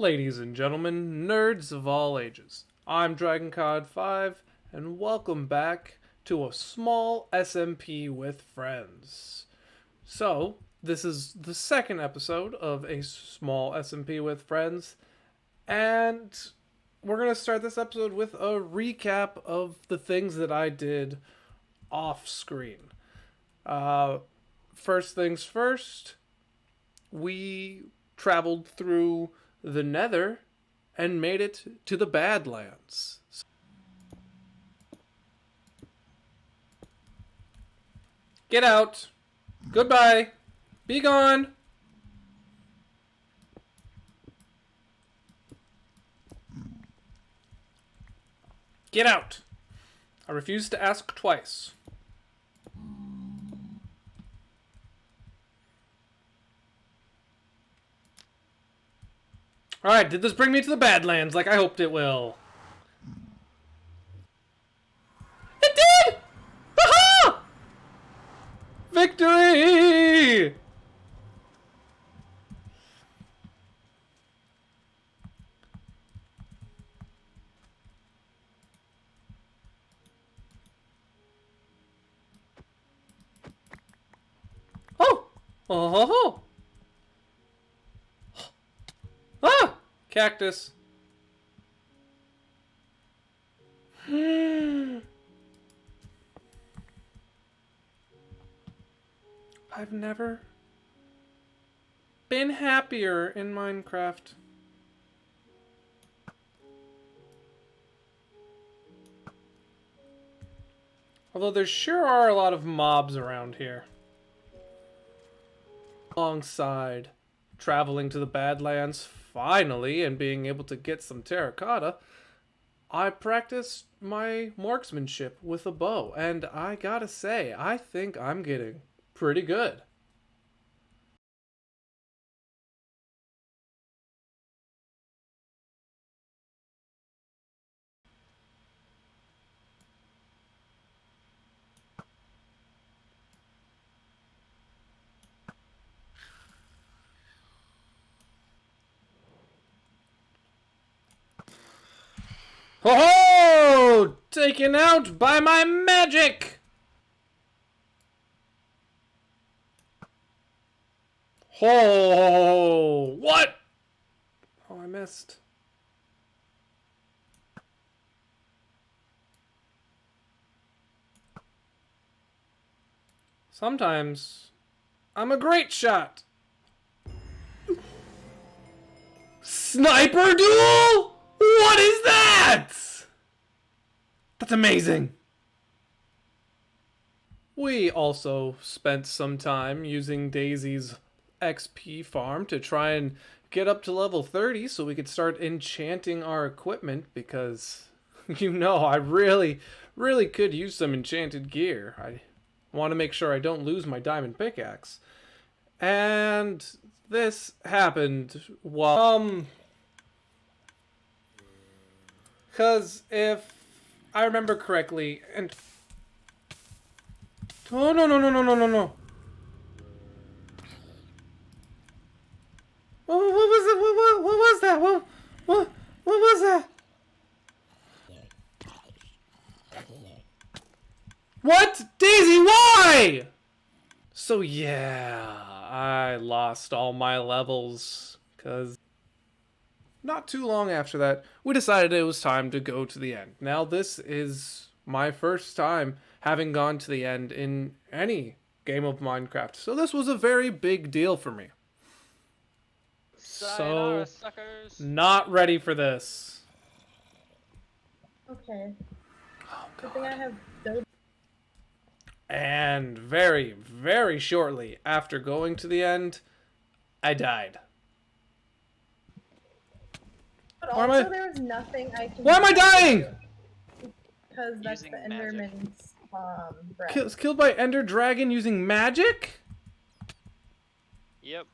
Ladies and gentlemen, nerds of all ages, I'm DragonCod5, and welcome back to a small SMP with friends. So, this is the second episode of a small SMP with friends, and we're going to start this episode with a recap of the things that I did off screen. First things first, we traveled through the Nether and made it to the Badlands. Get out! Goodbye! Be gone! Get out! I refuse to ask twice. Alright, did this bring me to the Badlands like I hoped it will? It did! Aha! Victory! Oh! Oh! Ah! Cactus. I've never been happier in Minecraft. Although there sure are a lot of mobs around here. Alongside traveling to the Badlands finally and being able to get some terracotta, I practiced my marksmanship with a bow, and I gotta say, I think I'm getting pretty good. Ho ho! Taken out by my magic! Ho! What? Oh, I missed. Sometimes I'm a great shot. Sniper duel? What is that? That's amazing. We also spent some time using Daisy's XP farm to try and get up to level 30 so we could start enchanting our equipment because, you know, I really could use some enchanted gear. I want to make sure I don't lose my diamond pickaxe. And this happened while, because if I remember correctly, and oh no. What was it? What was that? What was that? What? Daisy, why? So yeah, I lost all my levels because not too long after that, we decided it was time to go to the end. Now this is my first time having gone to the end in any game of Minecraft, so this was a very big deal for me. Sayonara, So, suckers. not ready for this. Okay. Oh, Good thing I God. have build. And very shortly after going to the end, I died. But Why am also I- there was nothing I can Why am I do dying? because that's Using the magic. Enderman's breath. Killed by Ender Dragon using magic? Yep.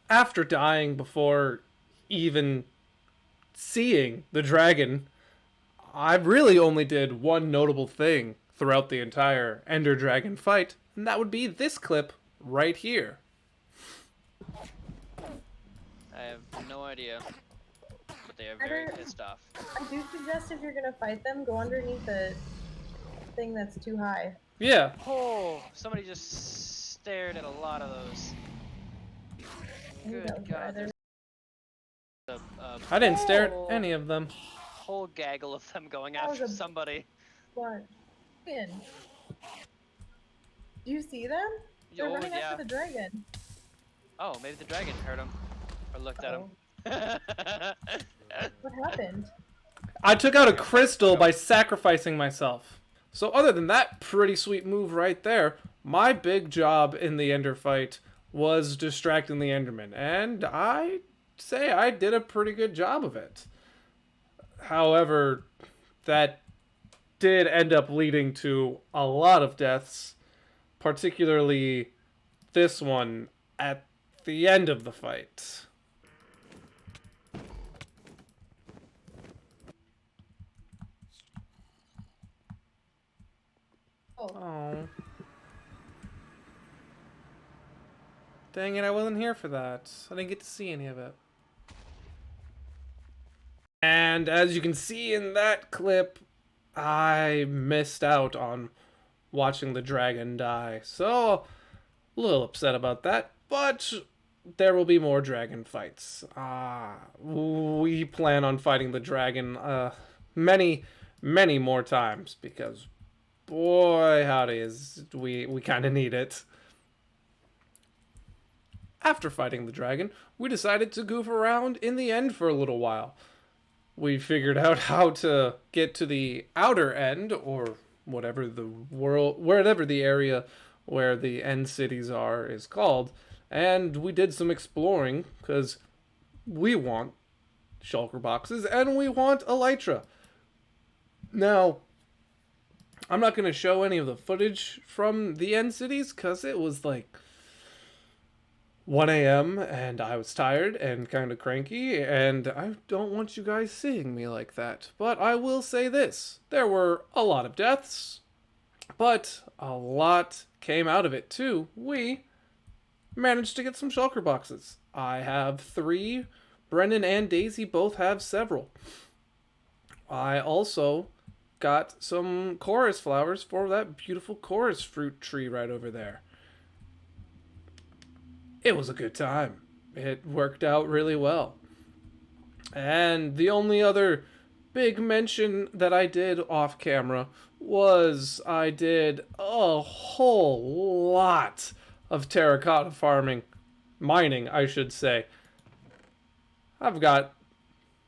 After dying before even seeing the dragon, I really only did one notable thing throughout the entire Ender Dragon fight, and that would be this clip right here. I have no idea. but they are very pissed off. I do suggest if you're gonna fight them, go underneath the thing that's too high. Yeah. Oh, somebody just stared at a lot of those. Good God, there's I didn't stare at any of them. Whole gaggle of them going after somebody. What? Do you see them? They're running after the dragon. Oh, maybe the dragon heard him. Or looked at him. What happened? I took out a crystal by sacrificing myself. So other than that pretty sweet move right there, my big job in the Ender fight was distracting the Enderman. And I say I did a pretty good job of it. However, that did end up leading to a lot of deaths, particularly this one at the end of the fight. Oh. Dang it, I wasn't here for that. I didn't get to see any of it. And as you can see in that clip, I missed out on watching the dragon die. So, a little upset about that, but there will be more dragon fights. We plan on fighting the dragon many, many more times because, boy, howdy, we kind of need it. After fighting the dragon, we decided to goof around in the end for a little while. We figured out how to get to the outer end, or whatever the area where the end cities are is called, and we did some exploring because we want shulker boxes and we want elytra. Now, I'm not going to show any of the footage from the end cities because it was like 1 a.m. and I was tired and kind of cranky, and I don't want you guys seeing me like that. But I will say this, there were a lot of deaths, but a lot came out of it too. We managed to get some shulker boxes. I have 3, Brendan and Daisy both have several. I also got some chorus flowers for that beautiful chorus fruit tree right over there. It was a good time. It worked out really well. And the only other big mention that I did off camera was I did a whole lot of terracotta mining, I should say. I've got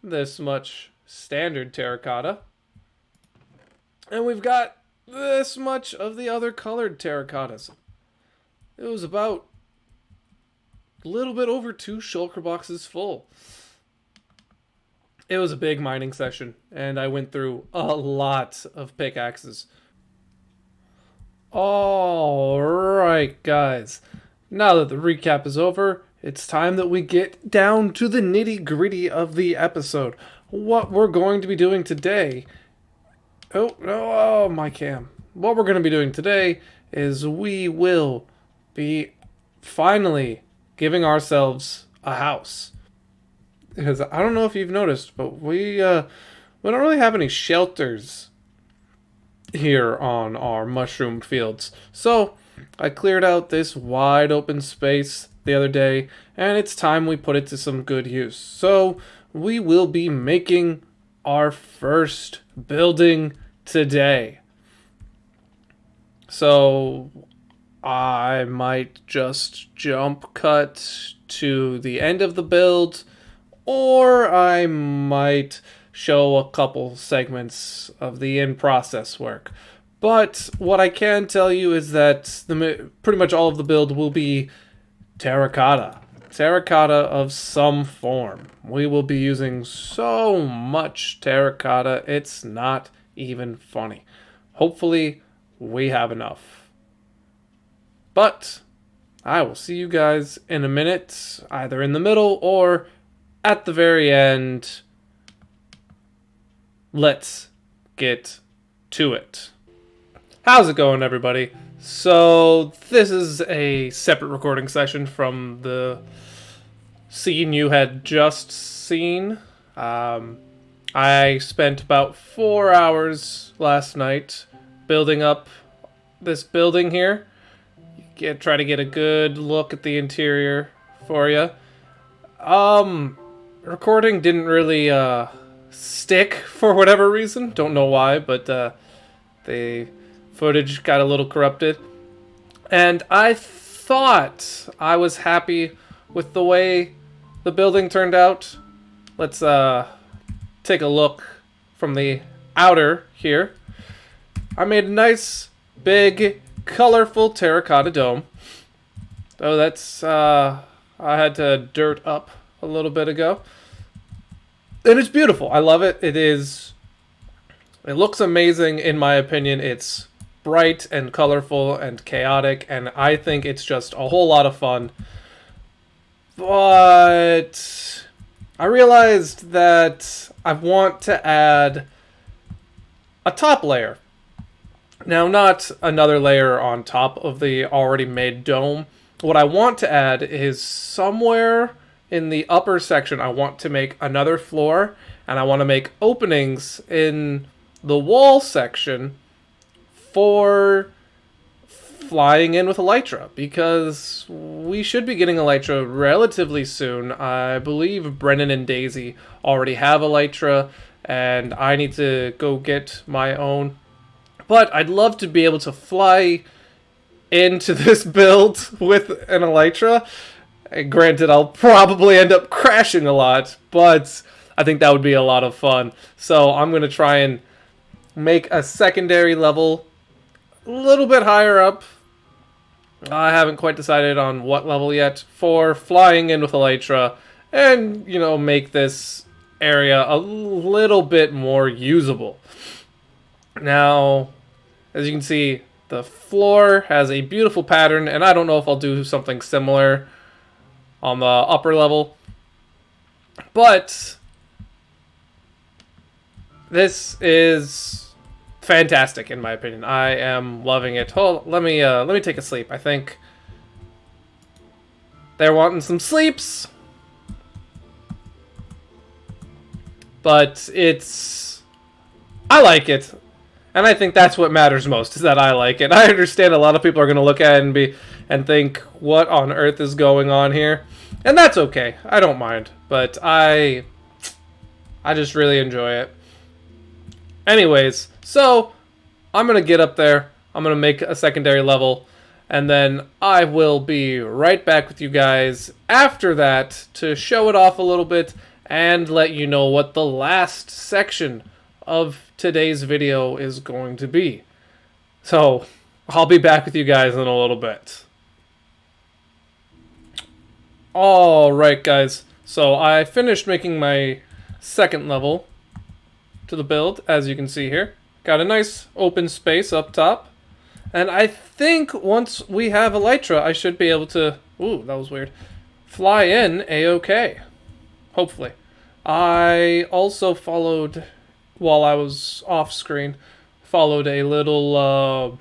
this much standard terracotta, and we've got this much of the other colored terracottas. It was about a little bit over 2 shulker boxes full. It was a big mining session, and I went through a lot of pickaxes. Alright, guys. Now that the recap is over, it's time that we get down to the nitty-gritty of the episode. What we're going to be doing today... Oh, my cam. What we're going to be doing today is we will be finally giving ourselves a house. Because I don't know if you've noticed, but we don't really have any shelters here on our mushroom fields. So I cleared out this wide open space the other day, and it's time we put it to some good use. So we will be making our first building today. So I might just jump cut to the end of the build, or I might show a couple segments of the in-process work. But what I can tell you is that pretty much all of the build will be terracotta. Terracotta of some form. We will be using so much terracotta, it's not even funny. Hopefully, we have enough. But I will see you guys in a minute, either in the middle or at the very end. Let's get to it. How's it going, everybody? So this is a separate recording session from the scene you had just seen. I spent about 4 hours last night building up this building here. Try to get a good look at the interior for you. Recording didn't really stick for whatever reason. Don't know why, but the footage got a little corrupted. And I thought I was happy with the way the building turned out. Let's take a look from the outer here. I made a nice, big, colorful terracotta dome. Oh, that's, I had to dirt up a little bit ago. And it's beautiful. I love it. It looks amazing in my opinion. It's bright and colorful and chaotic, and I think it's just a whole lot of fun. But I realized that I want to add a top layer. Now, not another layer on top of the already made dome. What I want to add is somewhere in the upper section, I want to make another floor, and I want to make openings in the wall section for flying in with Elytra, because we should be getting Elytra relatively soon. I believe Brennan and Daisy already have Elytra, and I need to go get my own. But I'd love to be able to fly into this build with an Elytra. Granted, I'll probably end up crashing a lot, but I think that would be a lot of fun. So I'm going to try and make a secondary level a little bit higher up. I haven't quite decided on what level yet for flying in with Elytra, and, you know, make this area a little bit more usable. Now, as you can see, the floor has a beautiful pattern, and I don't know if I'll do something similar on the upper level. But this is fantastic in my opinion. I am loving it. Hold, let me take a sleep. I think they're wanting some sleeps. But I like it. And I think that's what matters most, is that I like it. I understand a lot of people are going to look at it and think, what on earth is going on here? And that's okay. I don't mind. But I just really enjoy it. Anyways, so I'm going to get up there. I'm going to make a secondary level. And then I will be right back with you guys after that to show it off a little bit and let you know what the last section of today's video is going to be. So I'll be back with you guys in a little bit. Alright guys, so I finished making my second level to the build, as you can see here. Got a nice open space up top. And I think once we have Elytra, I should be able to, ooh, that was weird, fly in a-okay. Hopefully. I also followed, while I was off screen, followed a little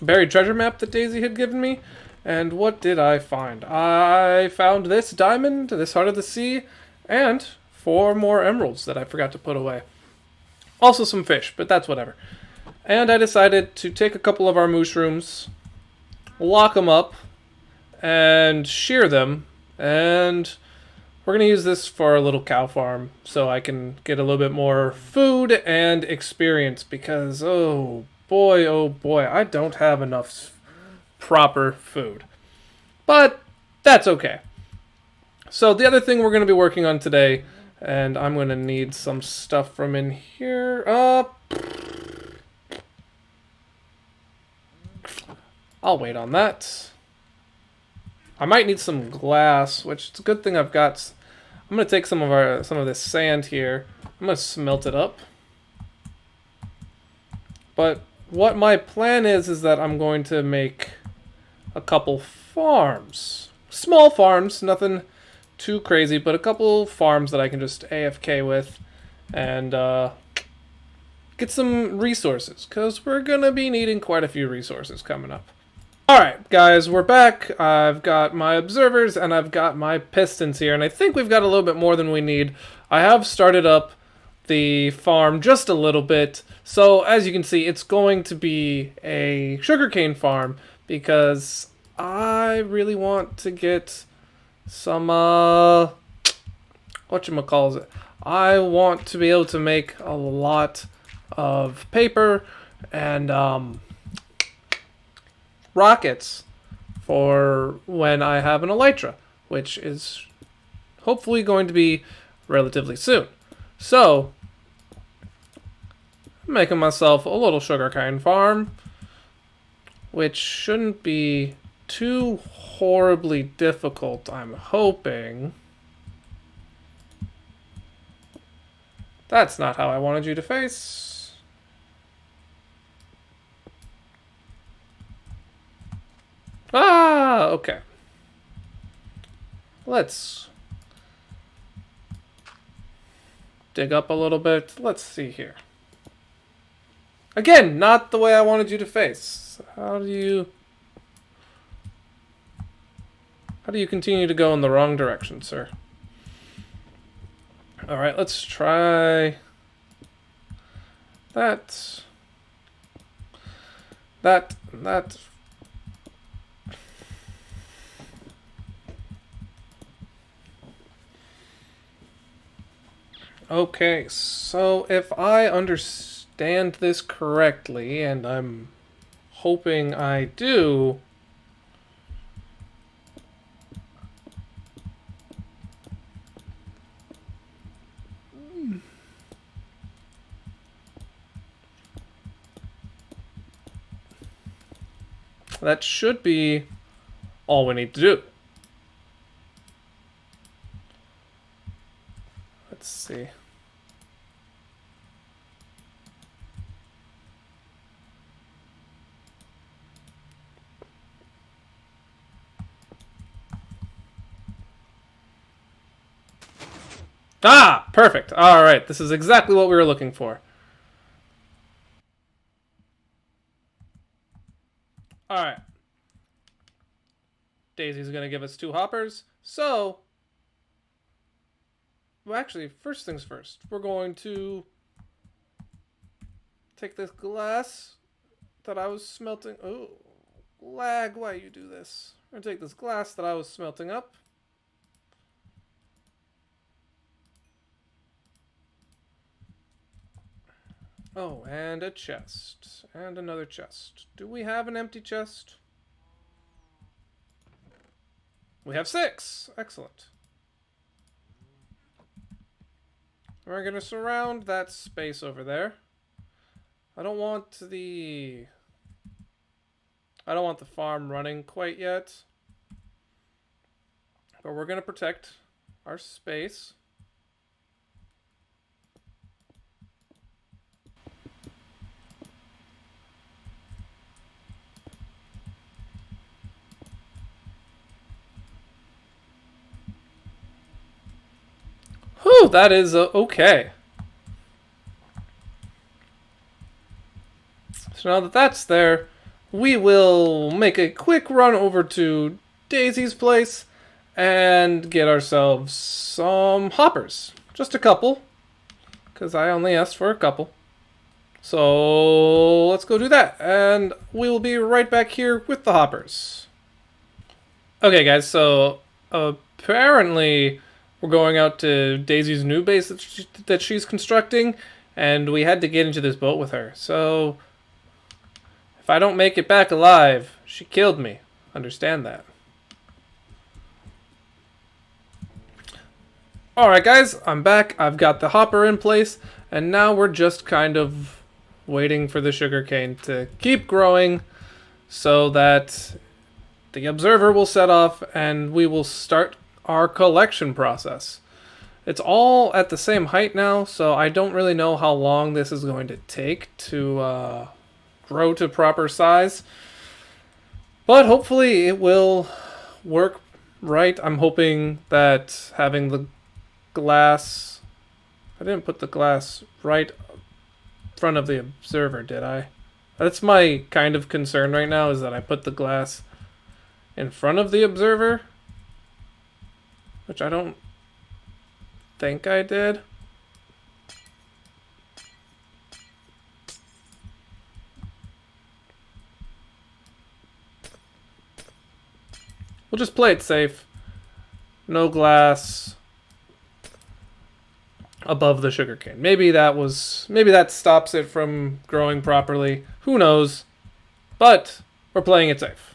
buried treasure map that Daisy had given me. And what did I find? I found this diamond, this heart of the sea, and 4 more emeralds that I forgot to put away. Also some fish, but that's whatever. And I decided to take a couple of our mushrooms, lock them up, and shear them. And we're going to use this for a little cow farm so I can get a little bit more food and experience, because oh boy, I don't have enough proper food. But that's okay. So the other thing we're going to be working on today, and I'm going to need some stuff from in here. I'll wait on that. I might need some glass, which it's a good thing I've got. I'm going to take some of this sand here. I'm going to smelt it up. But what my plan is that I'm going to make a couple farms. Small farms, nothing too crazy, but a couple farms that I can just AFK with and get some resources, because we're going to be needing quite a few resources coming up. Alright guys, we're back. I've got my observers and I've got my pistons here, and I think we've got a little bit more than we need. I have started up the farm just a little bit. So as you can see, it's going to be a sugarcane farm because I really want to get some whatchamacallit. I want to be able to make a lot of paper and rockets for when I have an elytra, which is hopefully going to be relatively soon. So, I'm making myself a little sugarcane farm, which shouldn't be too horribly difficult, I'm hoping. That's not how I wanted you to face. Ah, okay. Let's dig up a little bit. Let's see here. Again, not the way I wanted you to face. How do you continue to go in the wrong direction, sir? All right, let's try that. Okay, so if I understand this correctly, and I'm hoping I do, that should be all we need to do. Let's see. Ah, perfect. All right, this is exactly what we were looking for. All right. Daisy's going to give us 2 hoppers. So, well, actually, first things first. We're going to take this glass that I was smelting. Oh, lag, why you do this? We're going to take this glass that I was smelting up. Oh, and a chest. And another chest. Do we have an empty chest? We have 6. Excellent. We're going to surround that space over there. I don't want the farm running quite yet. But we're going to protect our space. Whew, that is okay. So now that that's there, we will make a quick run over to Daisy's place and get ourselves some hoppers. Just a couple, because I only asked for a couple. So let's go do that, and we will be right back here with the hoppers. Okay, guys, so apparently we're going out to Daisy's new base that she's constructing, and we had to get into this boat with her. So if I don't make it back alive, she killed me. Understand that. Alright guys, I'm back. I've got the hopper in place, and now we're just kind of waiting for the sugarcane to keep growing so that the observer will set off and we will start our collection process. It's all at the same height now, so I don't really know how long this is going to take to grow to proper size. But hopefully it will work right. I'm hoping that having the glass... I didn't put the glass right in front of the observer, did I? That's my kind of concern right now, is that I put the glass in front of the observer, which I don't think I did. We'll just play it safe. No glass above the sugarcane. Maybe that stops it from growing properly. Who knows? But we're playing it safe.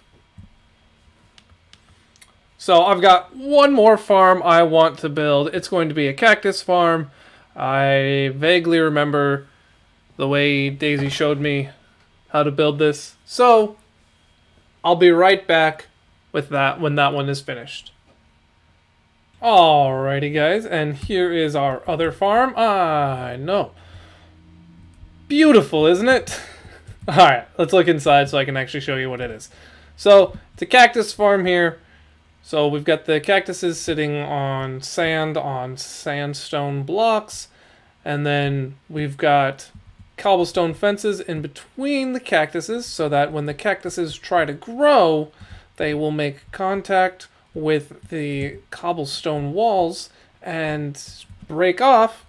So I've got one more farm I want to build. It's going to be a cactus farm. I vaguely remember the way Daisy showed me how to build this. So I'll be right back with that when that one is finished. Alrighty guys, and here is our other farm. I know. Beautiful, isn't it? Alright, let's look inside so I can actually show you what it is. So, it's a cactus farm here. So we've got the cactuses sitting on sandstone blocks. And then we've got cobblestone fences in between the cactuses so that when the cactuses try to grow, they will make contact with the cobblestone walls and break off,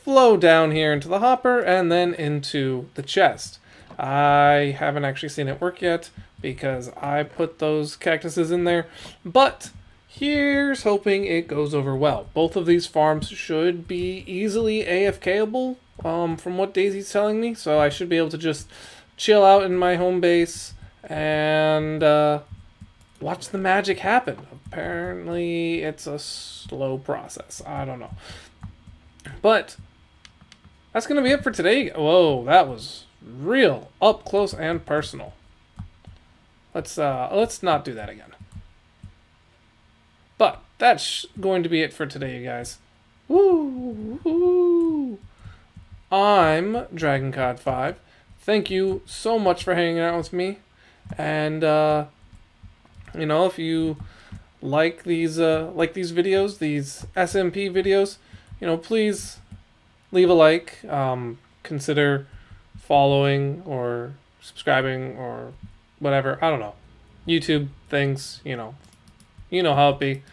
flow down here into the hopper, and then into the chest. I haven't actually seen it work yet because I put those cactuses in there, but here's hoping it goes over well. Both of these farms should be easily AFKable from what Daisy's telling me, so I should be able to just chill out in my home base and watch the magic happen. Apparently it's a slow process. I don't know. But that's going to be it for today. Whoa, that was real up close and personal. Let's not do that again. But that's going to be it for today, you guys. Woo! Woo. I'm DragonCod5. Thank you so much for hanging out with me. And you know, if you like these videos, these SMP videos, you know, please leave a like. Consider following or subscribing or whatever. I don't know. YouTube things, you know how it be.